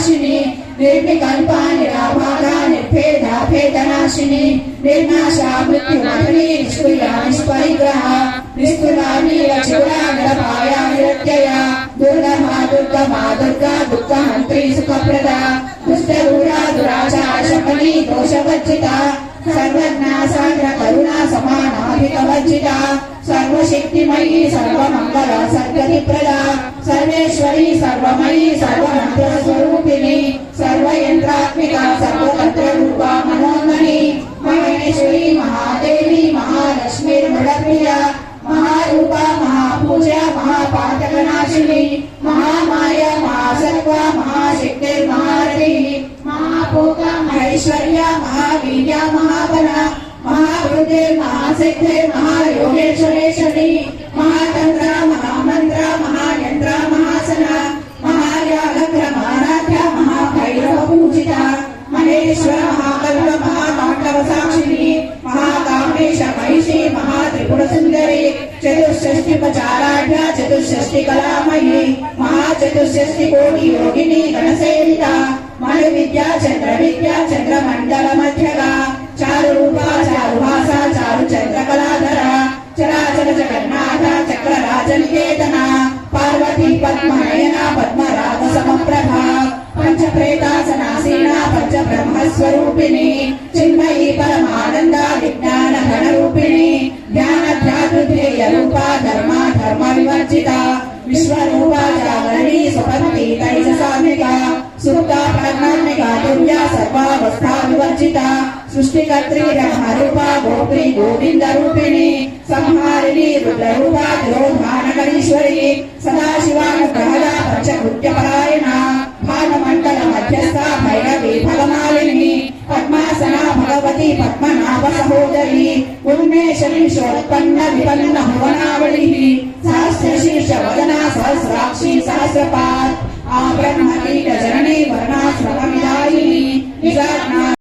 नाशिनी निर्विकल्पा निराभागा निर्भेदा भेदनाशिनी निर्नाशा मृत्युमथनी निष्क्रिया निष्परिग्रहा निस्तुला नीलचूड़ा निरपाया निरत्यया दुर्गमा दुर्गमा दुर्गा दुःखहन्त्री सुखप्रदा दुष्टरूढा दुराचा शमनी दोषवर्जिता सर्वज्ञा साग्र करुणा समानाधिकवर्जिता सर्वशक्तिमयी सर्वमंगला सर्गतिप्रदा सर्वेश्वरी सर्वमयी सर्वमन्त्रस्वरूपिणी सर्वयन्त्रात्मिका सर्वतन्त्ररूपा मनोन्मणि महेश्वरी महादेवी महालक्ष्मीर्मृडप्रिया महारूपा महापूजा महापातकनाशिनी महामाया महासत्त्वा महाशक्तिर्महारथी महाभोगा महेश्वर्या महावीर्या महाबला महावृद्धिर् महासिद्धिर् महायोगेश्वरेश्वरी महातंत्रा महामंत्रा महायंत्रा महासना महायागग्र महाराध्या महाभैरव पूजिता महेश्वर महाकल्प महातांडव साक्षिणी महाकामेश महिषी महात्रिपुर सुंदरी चतुष्षष्टिपचाराढ्या चतुष्षष्टि कलामयी महाचतुष्षष्टि कोटि योगिनी गणसेविता मणिविद्या चंद्रमंडल मध्यगा चारुरूपा चारुभासा चारु चंद्रकलाधरा चराचर जगन्नाथ चक्रराजनिकेतना पार्वती पद्मनयना पद्मराग समप्रभा पंचप्रेतासनासीना पंचब्रह्मस्वरूपिणी चिन्मयी परमानंदा विज्ञान गणरूपिणी ज्ञानध्यातृध्येय रूपा धर्मा धर्म विवर्जिता विश्वरूपा जागरणी सुपन्ती तैजसात्मिका सुप्ता प्रज्ञात्मिका तुर्या सर्वावस्था विवर्जिता सृष्टिकर्त्री ब्रह्मरूपा गोत्री गोविंद रूपिणी संहारिणी रुद्ररूपा तिरोधानकरीश्वरी सदाशिवानुग्रहदा पंचकृत्यपरायणा भानुमण्डल मध्यस्था भैरवी फलमालिनी पद्मासना भगवती पद्मनाभ सहोदरी उन्मेषनिशोत्पन्न विपन्न भुवनावलिः सहस्रशीर्ष वदना सहस्राक्षी सहस्रपाद आब्रह्मकीट जननी वर्णाश्रमविदायिनी